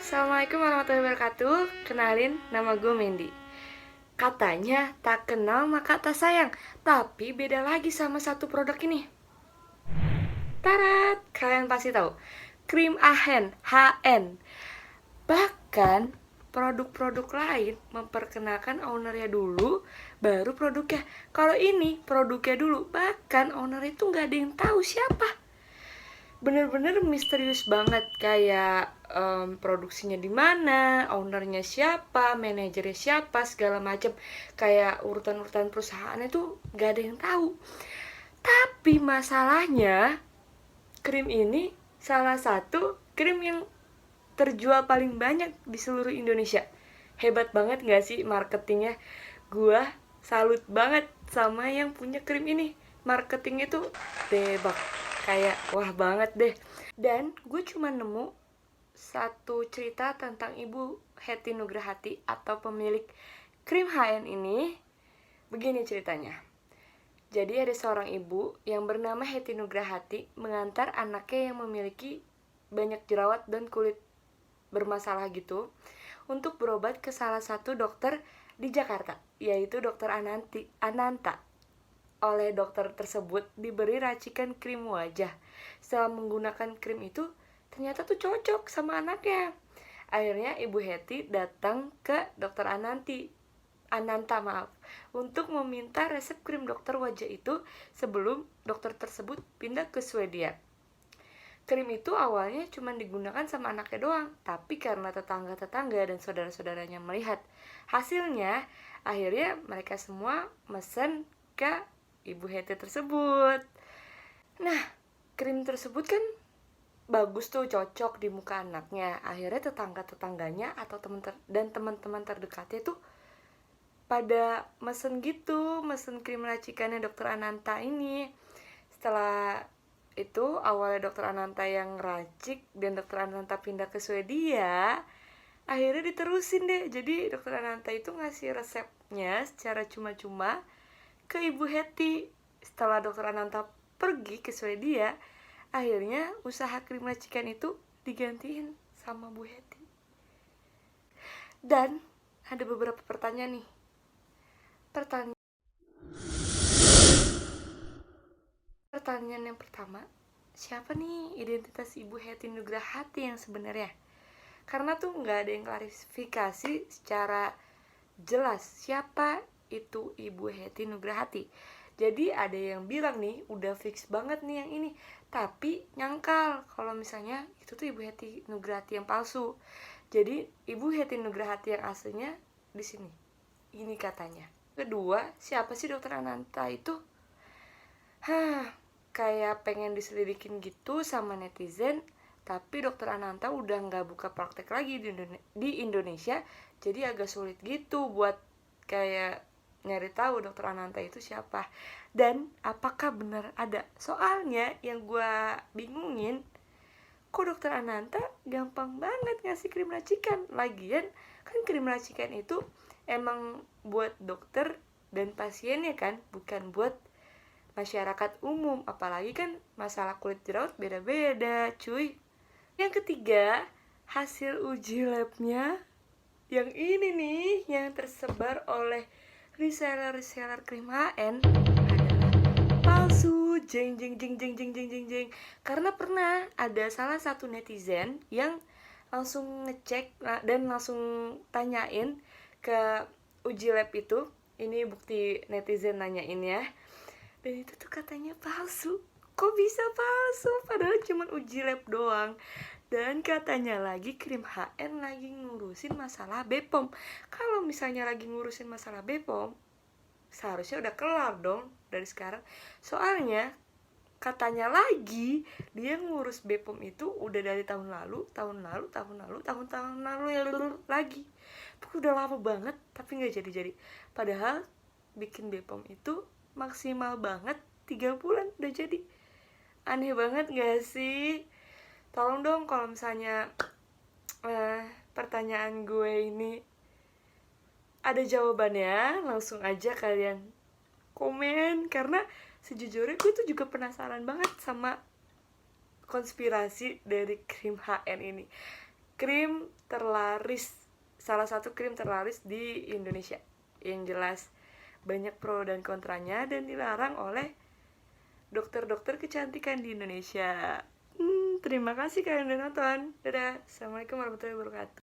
Assalamualaikum warahmatullahi wabarakatuh. Kenalin, nama gue Mendy. Katanya tak kenal maka tak sayang, tapi beda lagi sama satu produk ini. Tarat, kalian pasti tahu, krim Ahen, HN. Bahkan produk-produk lain memperkenalkan ownernya dulu, baru produknya. Kalau ini produknya dulu, bahkan ownernya itu nggak ada yang tahu siapa. Bener-bener misterius banget, kayak produksinya di mana, ownernya siapa, manajernya siapa, segala macam. Kayak urutan-urutan perusahaannya tuh gak ada yang tahu. Tapi masalahnya, krim ini salah satu krim yang terjual paling banyak di seluruh Indonesia. Hebat banget gak sih marketingnya? Gua salut banget sama yang punya krim ini. Marketingnya tuh debak, kayak wah banget deh. Dan gue cuma nemu satu cerita tentang Ibu Hetty Nugrahati atau pemilik krim HN ini. Begini ceritanya. Jadi ada seorang ibu yang bernama Hetty Nugrahati mengantar anaknya yang memiliki banyak jerawat dan kulit bermasalah gitu untuk berobat ke salah satu dokter di Jakarta, yaitu dokter Ananta. Oleh dokter tersebut diberi racikan krim wajah. Setelah menggunakan krim itu, ternyata tuh cocok sama anaknya. Akhirnya Ibu Hetty datang ke dokter Ananta untuk meminta resep krim dokter wajah itu sebelum dokter tersebut pindah ke Swedia. Krim itu awalnya cuma digunakan sama anaknya doang, tapi karena tetangga-tetangga dan saudara-saudaranya melihat hasilnya, akhirnya mereka semua mesen ke Ibu Hetty tersebut. Nah, krim tersebut kan bagus tuh, cocok di muka anaknya. Akhirnya tetangga-tetangganya atau teman-teman terdekatnya tuh pada mesen gitu, mesen krim racikannya dokter Ananta ini. Setelah itu awalnya dokter Ananta yang racik dan dokter Ananta pindah ke Swedia, akhirnya diterusin deh. Jadi dokter Ananta itu ngasih resepnya secara cuma-cuma ke Ibu Hetty. Setelah dokter Ananta pergi ke Swedia, akhirnya usaha krim racikan itu digantiin sama Bu Hetty. Dan ada beberapa pertanyaan nih. Pertanyaan yang pertama, siapa nih identitas Ibu Hetty Nugrahati yang sebenarnya? Karena tuh nggak ada yang klarifikasi secara jelas siapa itu Ibu Hetty Nugrahati. Jadi ada yang bilang nih udah fix banget nih yang ini, tapi nyangkal kalau misalnya itu tuh Ibu Hetty Nugrahati yang palsu. Jadi Ibu Hetty Nugrahati yang aslinya di sini. Ini katanya. Kedua, siapa sih dokter Ananta itu? Kayak pengen diselidikin gitu sama netizen, tapi dokter Ananta udah nggak buka praktek lagi di Indonesia, jadi agak sulit gitu buat kayak nyari tahu dokter Ananta itu siapa dan apakah benar ada. Soalnya yang gue bingungin, kok dokter Ananta gampang banget ngasih krim racikan. Lagian kan krim racikan itu emang buat dokter dan pasiennya kan, bukan buat masyarakat umum. Apalagi kan masalah kulit jerawat beda-beda cuy. Yang ketiga, hasil uji labnya yang ini nih, yang tersebar oleh reseller krim HN adalah palsu. Jeng. Karena pernah ada salah satu netizen yang langsung ngecek dan langsung tanyain ke uji lab itu. Ini bukti netizen nanyain ya. Dan itu tuh katanya palsu. Kok bisa palsu? Padahal cuma uji lab doang. Dan katanya lagi krim HN lagi ngurusin masalah BPOM. Kalau misalnya lagi ngurusin masalah BPOM, seharusnya udah kelar dong dari sekarang. Soalnya katanya lagi dia ngurus BPOM itu udah dari tahun lalu lagi. Pokoknya udah lama banget tapi gak jadi-jadi. Padahal bikin BPOM itu maksimal banget 3 bulan udah jadi. Aneh banget gak sih? Tolong dong kalau misalnya pertanyaan gue ini ada jawabannya, langsung aja kalian komen. Karena sejujurnya gue tuh juga penasaran banget sama konspirasi dari krim HN ini. Krim terlaris, salah satu krim terlaris di Indonesia. Yang jelas banyak pro dan kontranya dan dilarang oleh dokter-dokter kecantikan di Indonesia. Terima kasih kalian udah nonton. Dadah. Assalamualaikum warahmatullahi wabarakatuh.